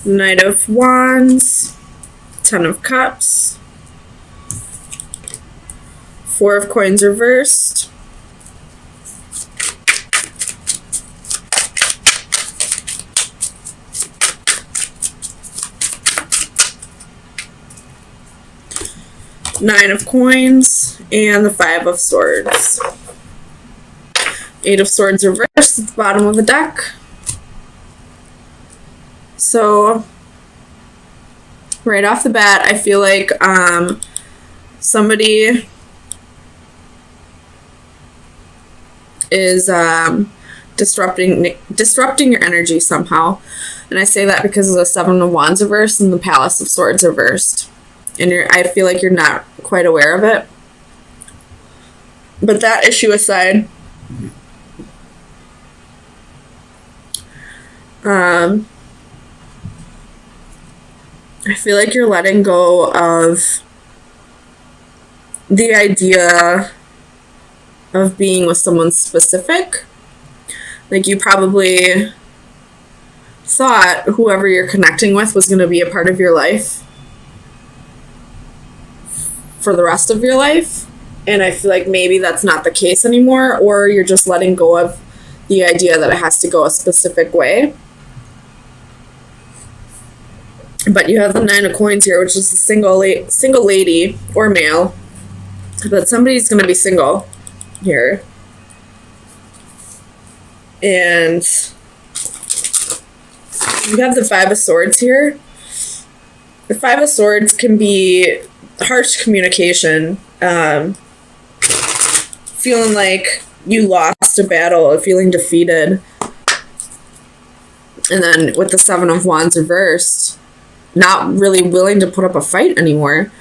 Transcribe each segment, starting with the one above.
Knight of Wands, Ten of Cups, Four of Coins reversed, Nine of Coins, and the Five of Swords. Eight of Swords reversed at the bottom of the deck. So, right off the bat, I feel like somebody is disrupting your energy somehow. And I say that because of the Seven of Wands reversed and the Palace of Swords reversed. And I feel like you're not quite aware of it. But that issue aside, I feel like you're letting go of the idea of being with someone specific. Like, you probably thought whoever you're connecting with was going to be a part of your life for the rest of your life. And I feel like maybe that's not the case anymore, or you're just letting go of the idea that it has to go a specific way. But you have the Nine of Coins here, which is a single lady or male. But somebody's going to be single here. And you have the Five of Swords here. The Five of Swords can be harsh communication, feeling like you lost a battle, feeling defeated. And then with the Seven of Wands reversed, not really willing to put up a fight anymore.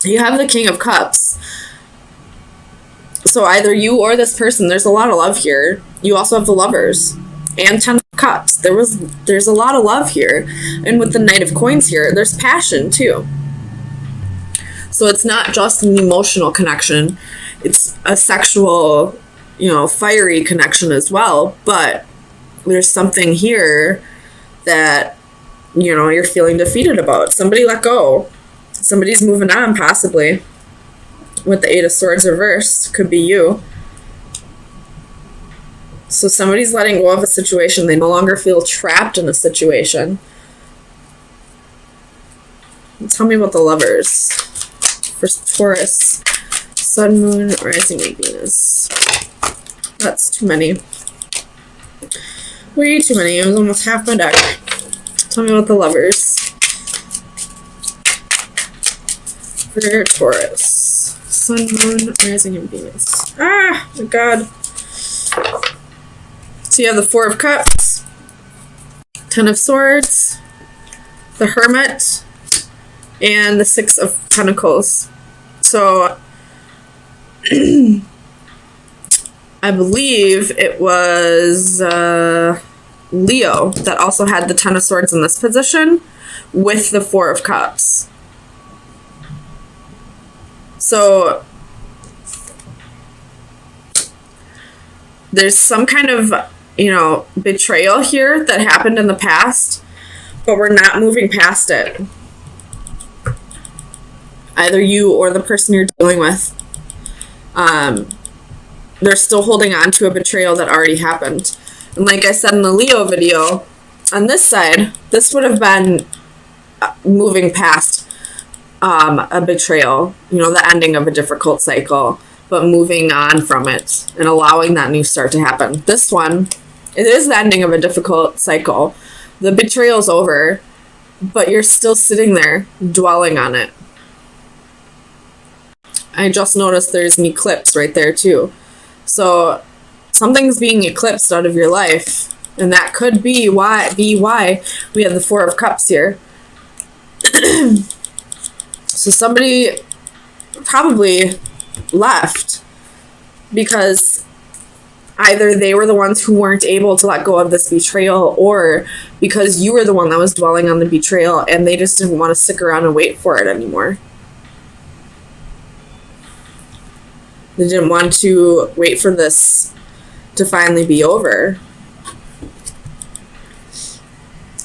You have the King of Cups. So either you or this person, there's a lot of love here. You also have the Lovers and Ten of Cups. There's a lot of love here. And with the Knight of Coins here, there's passion too. So it's not just an emotional connection. It's a sexual, fiery connection as well. But there's something here that, you're feeling defeated about. Somebody let go. Somebody's moving on, possibly. With the Eight of Swords reversed, could be you. So somebody's letting go of a situation. They no longer feel trapped in a situation. Tell me about the Lovers. For Taurus, Sun, Moon, Rising, and Venus. That's too many. Way too many. It was almost half my deck. Tell me about the Lovers. For Taurus, Sun, Moon, Rising, and Venus. Ah, my God. So you have the Four of Cups, Ten of Swords, the Hermit, and the Six of Pentacles. So I believe it was Leo that also had the Ten of Swords in this position with the Four of Cups. So there's some kind of, betrayal here that happened in the past, but we're not moving past it. Either you or the person you're dealing with. They're still holding on to a betrayal that already happened. And like I said in the Leo video, on this side, this would have been moving past a betrayal, the ending of a difficult cycle, but moving on from it and allowing that new start to happen. This one, it is the ending of a difficult cycle. The betrayal's over, but you're still sitting there dwelling on it. I just noticed there's an eclipse right there too. So something's being eclipsed out of your life, and that could be why we have the Four of Cups here. So somebody probably left because either they were the ones who weren't able to let go of this betrayal, or because you were the one that was dwelling on the betrayal and they just didn't want to stick around and wait for it anymore. They didn't want to wait for this to finally be over.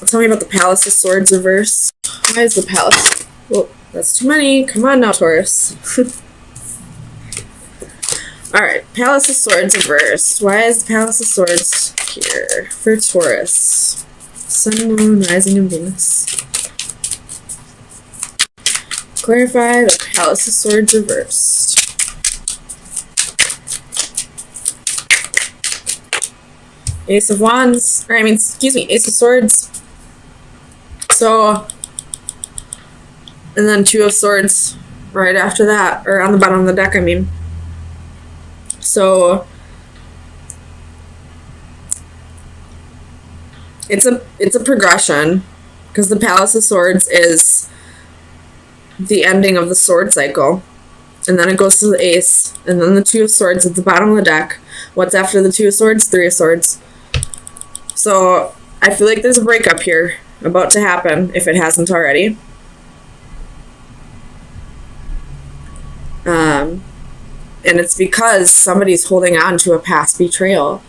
Tell me about the Palace of Swords reverse. Why is the Palace? Well, that's too many. Come on now, Taurus. Alright, Palace of Swords reversed. Why is the Palace of Swords here for Taurus? Sun, Moon, Rising, and Venus. Clarify the Palace of Swords reversed. Ace of Wands, or I mean, excuse me, Ace of Swords. So, and then Two of Swords right after that, or on the bottom of the deck, I mean. So, it's a progression, because the Palace of Swords is the ending of the sword cycle. And then it goes to the Ace, and then the Two of Swords at the bottom of the deck. What's after the Two of Swords? Three of Swords. So, I feel like there's a breakup here about to happen, if it hasn't already. And it's because somebody's holding on to a past betrayal.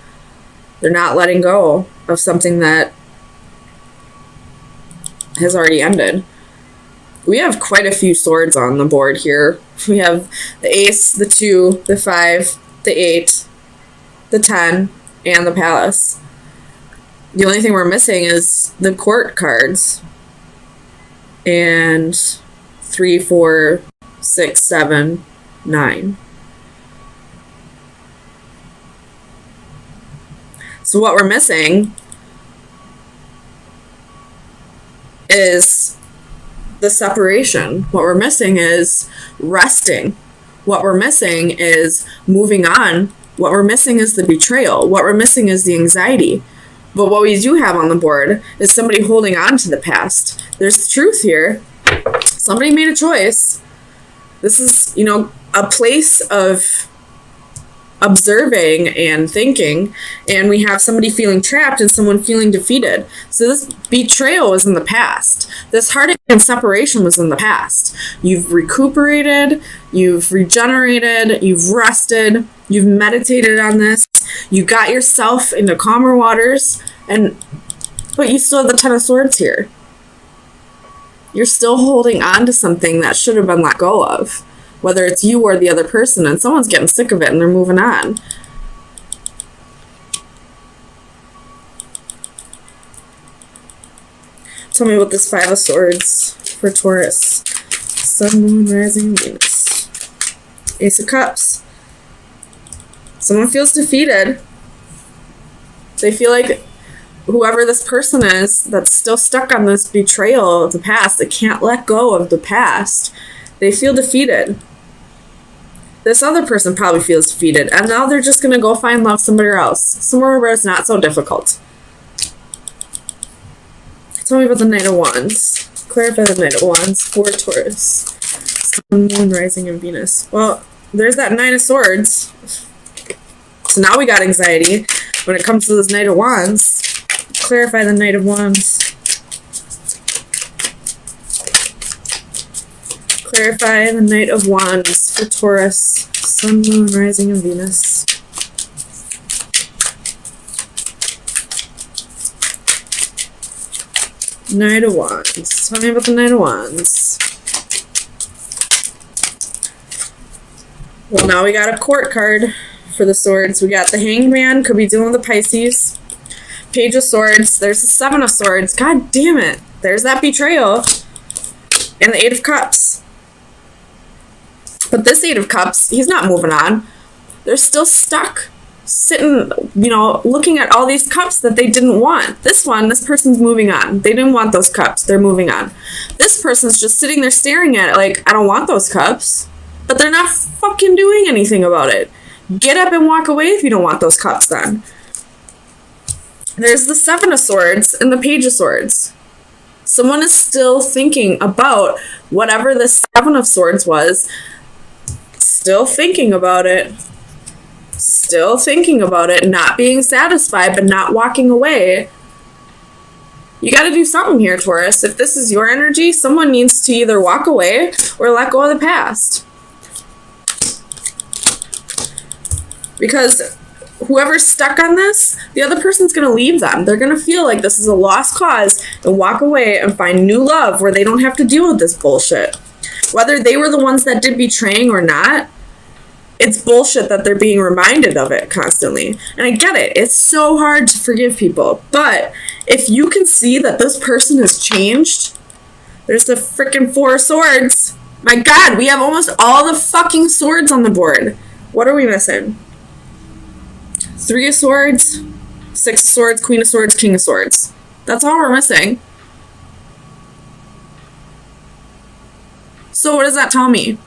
They're not letting go of something that has already ended. We have quite a few swords on the board here. We have the Ace, the 2, the 5, the 8, the 10, and the Palace. The only thing we're missing is the Court cards. And 3, 4, 6, 7, 9. So what we're missing is the separation. What we're missing is resting. What we're missing is moving on. What we're missing is the betrayal. What we're missing is the anxiety. But what we do have on the board is somebody holding on to the past. There's truth here. Somebody made a choice. This is, a place of observing and thinking, and we have somebody feeling trapped and someone feeling defeated. So this betrayal was in the past. This heartache and separation was in the past. You've recuperated, you've regenerated, you've rested, you've meditated on this, you got yourself into calmer waters, but you still have the Ten of Swords here. You're still holding on to something that should have been let go of. Whether it's you or the other person, and someone's getting sick of it and they're moving on. Tell me about this Five of Swords for Taurus. Sun, Moon, Rising, Venus. Ace of Cups. Someone feels defeated. They feel like whoever this person is that's still stuck on this betrayal of the past, they can't let go of the past. They feel defeated. This other person probably feels defeated, and now they're just going to go find love somewhere else. Somewhere where it's not so difficult. Tell me about the Knight of Wands. Clarify the Knight of Wands for Taurus. Sun, Moon, Rising, and Venus. Well, there's that Nine of Swords. So now we got anxiety when it comes to this Knight of Wands. Clarify the Knight of Wands. Clarify the Knight of Wands for Taurus. Sun, Moon, Rising, and Venus. Knight of Wands. Tell me about the Knight of Wands. Well, now we got a Court card for the Swords. We got the Hanged Man. Could be dealing with the Pisces. Page of Swords. There's the Seven of Swords. God damn it. There's that betrayal. And the Eight of Cups. But this Eight of Cups, he's not moving on. They're still stuck, sitting, looking at all these cups that they didn't want. This person's moving on. They didn't want those cups. They're moving on. This person's just sitting there staring at it like, I don't want those cups. But they're not fucking doing anything about it. Get up and walk away if you don't want those cups then. There's the Seven of Swords and the Page of Swords. Someone is still thinking about whatever the Seven of Swords was. Still thinking about it. Still thinking about it. Not being satisfied, but not walking away. You got to do something here, Taurus. If this is your energy, someone needs to either walk away or let go of the past. Because whoever's stuck on this, the other person's going to leave them. They're going to feel like this is a lost cause and walk away and find new love where they don't have to deal with this bullshit. Whether they were the ones that did betraying or not, it's bullshit that they're being reminded of it constantly. And I get it. It's so hard to forgive people. But if you can see that this person has changed, there's the freaking 4 of Swords. My God, we have almost all the fucking swords on the board. What are we missing? 3 of Swords, 6 of Swords, Queen of Swords, King of Swords. That's all we're missing. So what does that tell me?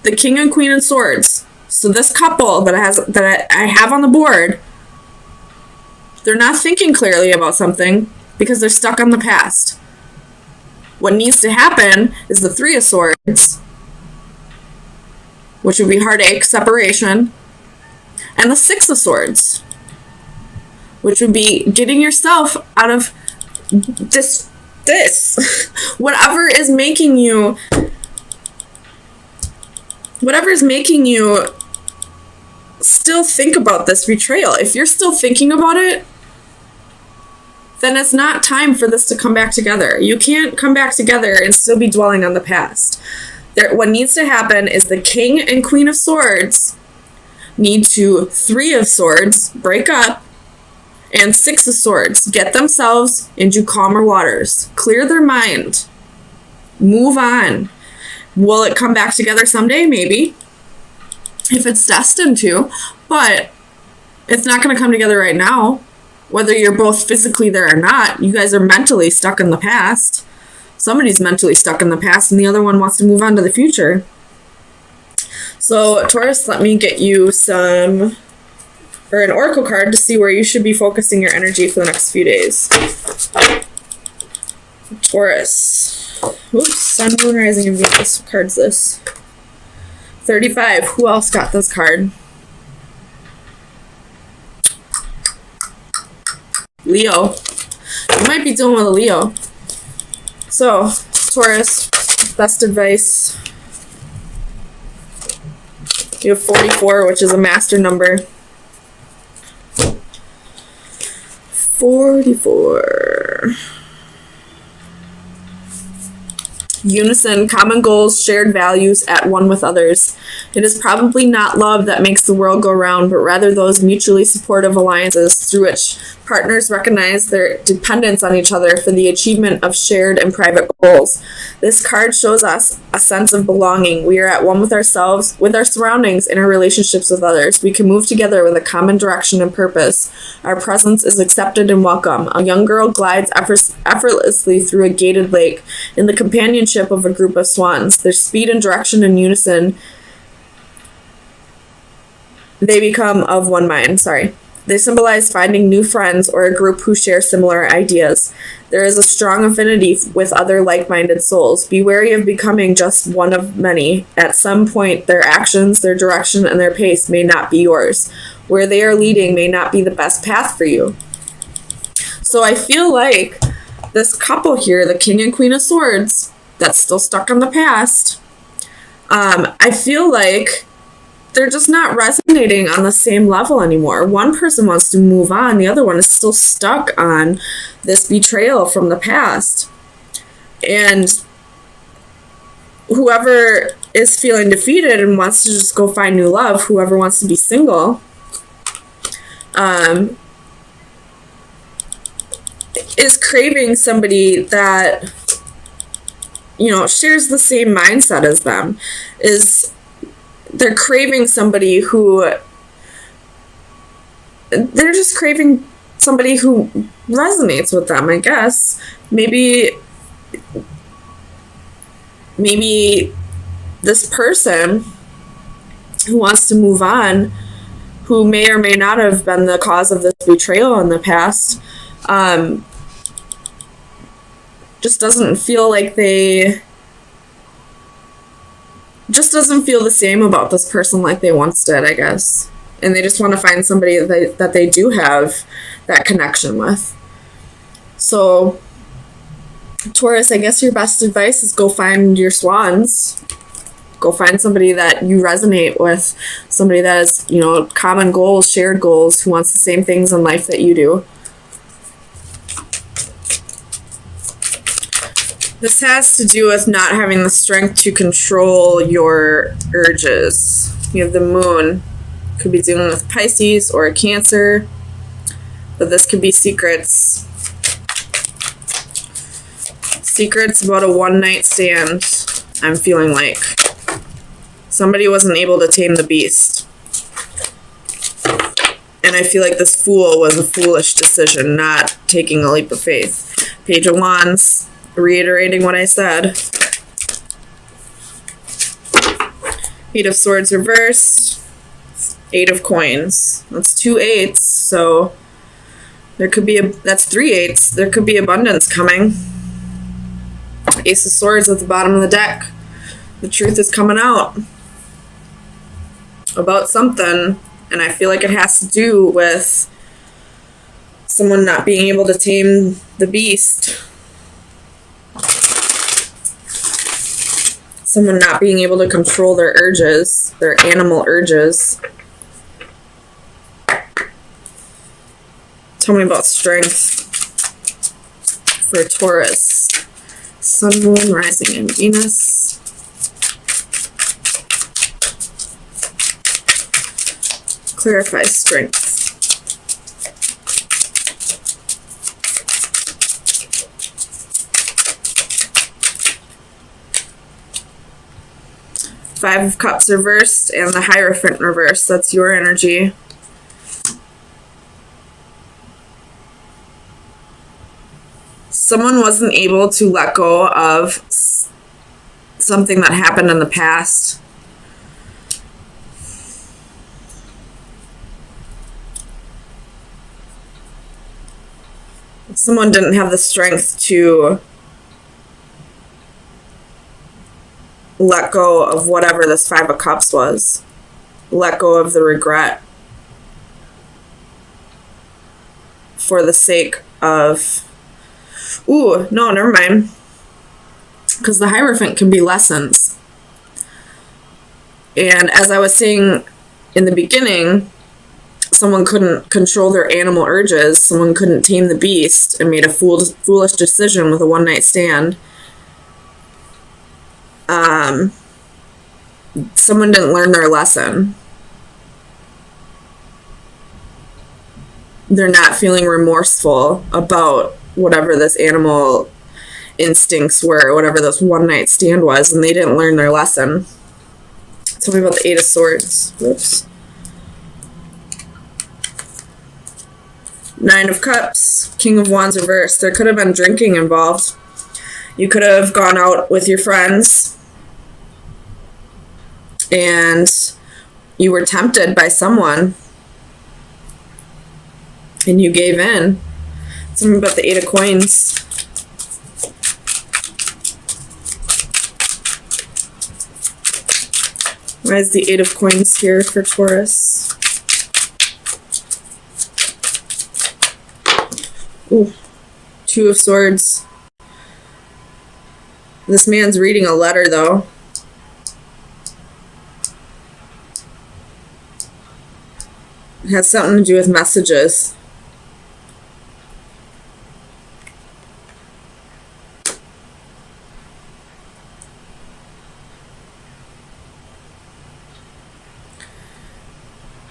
The King and Queen of Swords. So this couple that I have on the board, they're not thinking clearly about something because they're stuck on the past. What needs to happen is the 3 of Swords, which would be heartache, separation, and the 6 of Swords, which would be getting yourself out of this. Whatever is making you still think about this betrayal. If you're still thinking about it, then it's not time for this to come back together. You can't come back together and still be dwelling on the past. What needs to happen is the King and Queen of Swords need to 3 of Swords break up, and 6 of Swords get themselves into calmer waters, clear their mind, move on. Will it come back together someday? Maybe, if it's destined to, but it's not going to come together right now. Whether you're both physically there or not, you guys are mentally stuck in the past. Somebody's mentally stuck in the past and the other one wants to move on to the future. So Taurus, let me get you an oracle card to see where you should be focusing your energy for the next few days. Taurus. Oops, Sun, Moon, Rising, and Venus. What card's this? 35. Who else got this card? Leo. You might be dealing with a Leo. So, Taurus, best advice. You have 44, which is a master number. 44. Unison, common goals, shared values, at one with others. It is probably not love that makes the world go round, but rather those mutually supportive alliances through which partners recognize their dependence on each other for the achievement of shared and private goals. This card shows us a sense of belonging. We are at one with ourselves, with our surroundings, and our relationships with others. We can move together with a common direction and purpose. Our presence is accepted and welcome. A young girl glides effortlessly through a gated lake in the companionship of a group of swans. Their speed and direction in unison, they become of one mind. They symbolize finding new friends or a group who share similar ideas. There is a strong affinity with other like-minded souls. Be wary of becoming just one of many. At some point, their actions, their direction, and their pace may not be yours. Where they are leading may not be the best path for you. So I feel like this couple here, the King and Queen of Swords, that's still stuck in the past, I feel like they're just not resonating on the same level anymore. One person wants to move on. The other one is still stuck on this betrayal from the past. And whoever is feeling defeated and wants to just go find new love, whoever wants to be single, is craving somebody that, shares the same mindset as them. They're craving somebody who, they're just craving somebody who resonates with them, I guess. Maybe this person who wants to move on, who may or may not have been the cause of this betrayal in the past, just doesn't feel the same about this person like they once did, I guess. And they just want to find somebody that they do have that connection with. So, Taurus, I guess your best advice is go find your swans. Go find somebody that you resonate with, somebody that has, you know, common goals, shared goals, who wants the same things in life that you do. This has to do with not having the strength to control your urges. You have the moon. Could be dealing with Pisces or a Cancer, but this could be secrets. Secrets about a one-night stand, I'm feeling like. Somebody wasn't able to tame the beast. And I feel like this fool was a foolish decision, not taking a leap of faith. Page of Wands, reiterating what I said. Eight of Swords reversed. Eight of Coins. That's 2 8s, so there could be that's 3 8s. There could be abundance coming. Ace of Swords at the bottom of the deck. The truth is coming out about something, and I feel like it has to do with someone not being able to tame the beast. Someone not being able to control their urges, their animal urges. Tell me about strength for Taurus. Sun, Moon, Rising, and Venus. Clarify strength. Five of Cups reversed and the Hierophant reversed. That's your energy. Someone wasn't able to let go of something that happened in the past. Someone didn't have the strength to let go of whatever this Five of Cups was. Let go of the regret for the sake of... Ooh, no, never mind. Because the Hierophant can be lessons. And as I was saying in the beginning, someone couldn't control their animal urges. Someone couldn't tame the beast and made a foolish decision with a one-night stand. Someone didn't learn their lesson. They're not feeling remorseful about whatever this animal instincts were, whatever this one-night stand was, and they didn't learn their lesson. Tell me about the Eight of Swords. Whoops. Nine of Cups, King of Wands reversed. There could have been drinking involved. You could have gone out with your friends and you were tempted by someone and you gave in. Tell me about the Eight of Coins. Why is the Eight of Coins here for Taurus? Ooh, Two of Swords. This man's reading a letter, though. It has something to do with messages.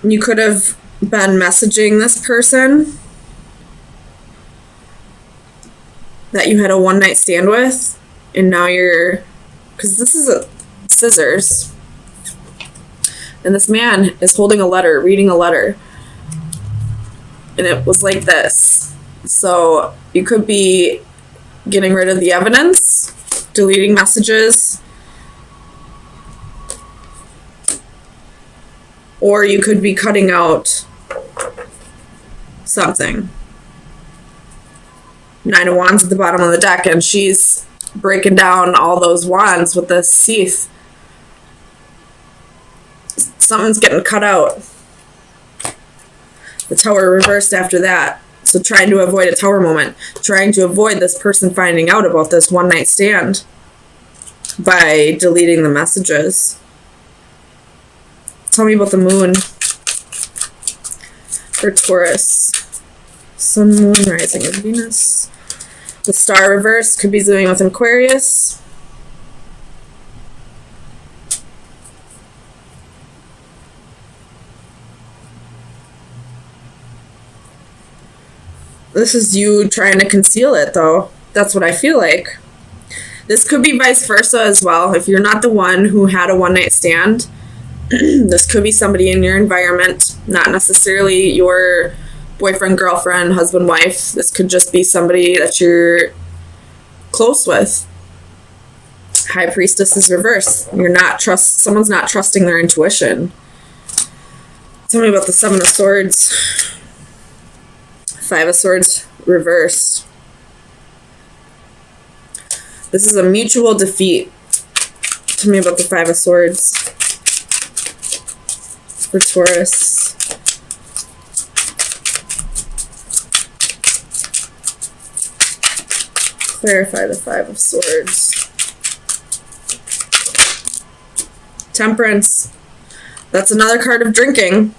You could have been messaging this person that you had a one-night stand with, and now you're... Because this is a scissors. And this man is holding a letter, reading a letter. And it was like this. So you could be getting rid of the evidence, deleting messages, or you could be cutting out something. Nine of Wands at the bottom of the deck, and she's breaking down all those wands with this sheath. Something's getting cut out. The Tower reversed after that. So trying to avoid a Tower moment. Trying to avoid this person finding out about this one-night stand by deleting the messages. Tell me about the moon for Taurus. Sun, moon, rising of Venus. The star reverse could be dealing with Aquarius. This is you trying to conceal it, though. That's what I feel like. This could be vice versa as well. If you're not the one who had a one-night stand, this could be somebody in your environment, not necessarily your boyfriend, girlfriend, husband, wife. This could just be somebody that you're close with. High Priestess is reversed. Someone's not trusting their intuition. Tell me about the Seven of Swords. Five of Swords reversed. This is a mutual defeat. Tell me about the Five of Swords for Taurus. Clarify the Five of Swords. Temperance. That's another card of drinking.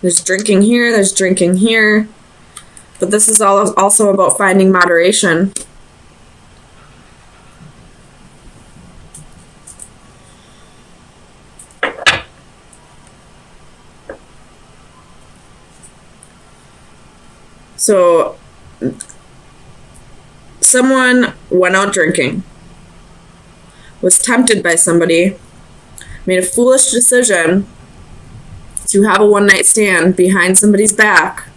There's drinking here, there's drinking here. But this is also about finding moderation. So, someone went out drinking, was tempted by somebody, made a foolish decision to have a one-night stand behind somebody's back,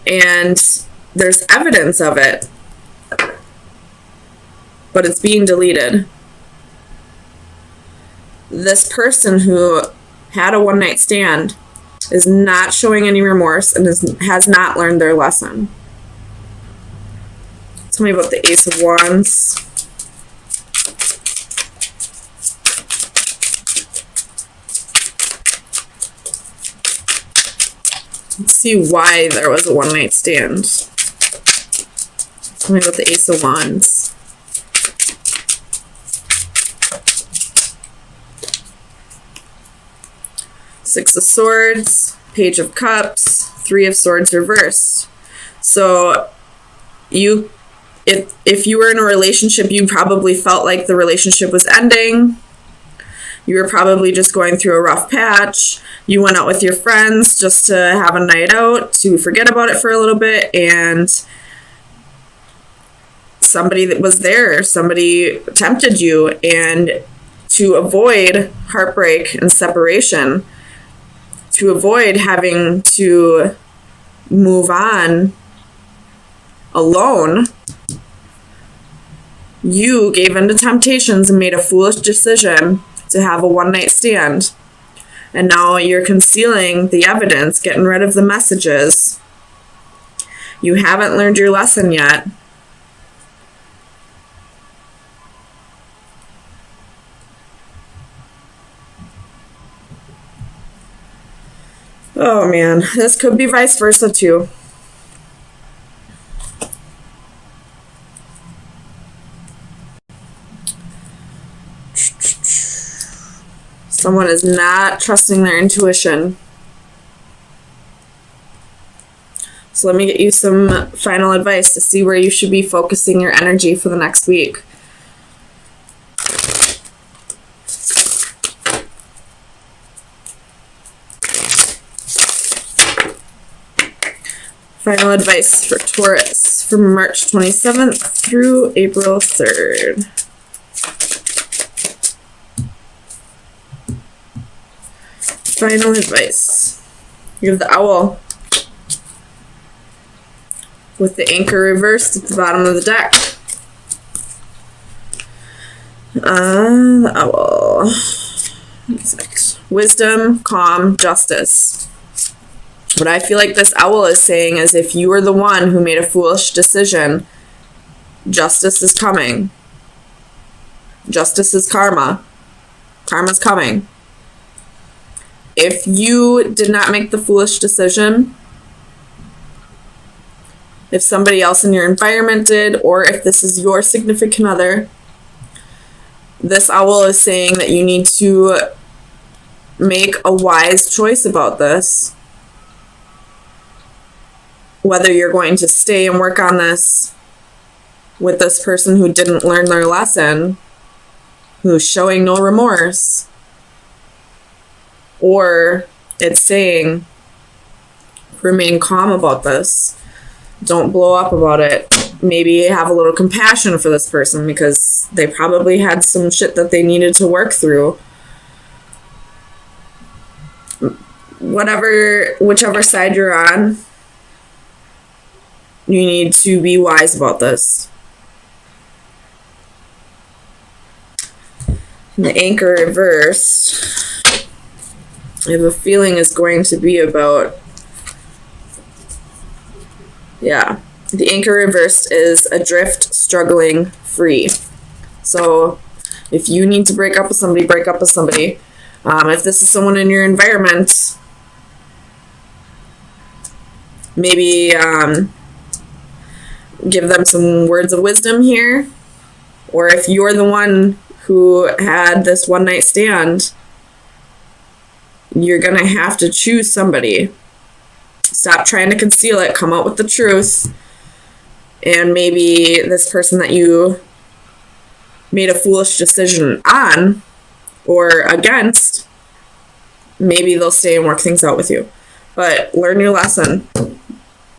and there's evidence of it, but it's being deleted. This person who had a one-night stand is not showing any remorse and has not learned their lesson. Tell me about the Ace of Wands. Let's see why there was a one-night stand. Tell me about the Ace of Wands. Six of Swords, Page of Cups, Three of Swords reversed. So if you were in a relationship, you probably felt like the relationship was ending. You were probably just going through a rough patch. You went out with your friends just to have a night out, to forget about it for a little bit, and somebody that was there, somebody tempted you, and to avoid heartbreak and separation, to avoid having to move on alone, you gave in to temptations and made a foolish decision to have a one-night stand. And now you're concealing the evidence, getting rid of the messages. You haven't learned your lesson yet. Oh man, this could be vice versa too. Someone is not trusting their intuition. So let me get you some final advice to see where you should be focusing your energy for the next week. Final advice for Taurus from March 27th through April 3rd. Final advice. You have the owl with the anchor reversed at the bottom of the deck. The owl. Wisdom, calm, justice. What I feel like this owl is saying is if you were the one who made a foolish decision, justice is coming. Justice is karma. Karma's coming. If you did not make the foolish decision, if somebody else in your environment did, or if this is your significant other, This owl is saying that you need to make a wise choice about this. Whether you're going to stay and work on this with this person who didn't learn their lesson, who's showing no remorse, or it's saying remain calm about this. Don't blow up about it. Maybe have a little compassion for this person because they probably had some shit that they needed to work through. Whichever side you're on, you need to be wise about this. And the Anchor reversed, I have a feeling is going to be about, the Anchor reversed is adrift, struggling, free. So if you need to break up with somebody, break up with somebody. If this is someone in your environment, maybe give them some words of wisdom here. Or if you're the one who had this one night stand, you're going to have to choose somebody. Stop trying to conceal it. Come out with the truth. And maybe this person that you made a foolish decision on or against, maybe they'll stay and work things out with you. But learn your lesson.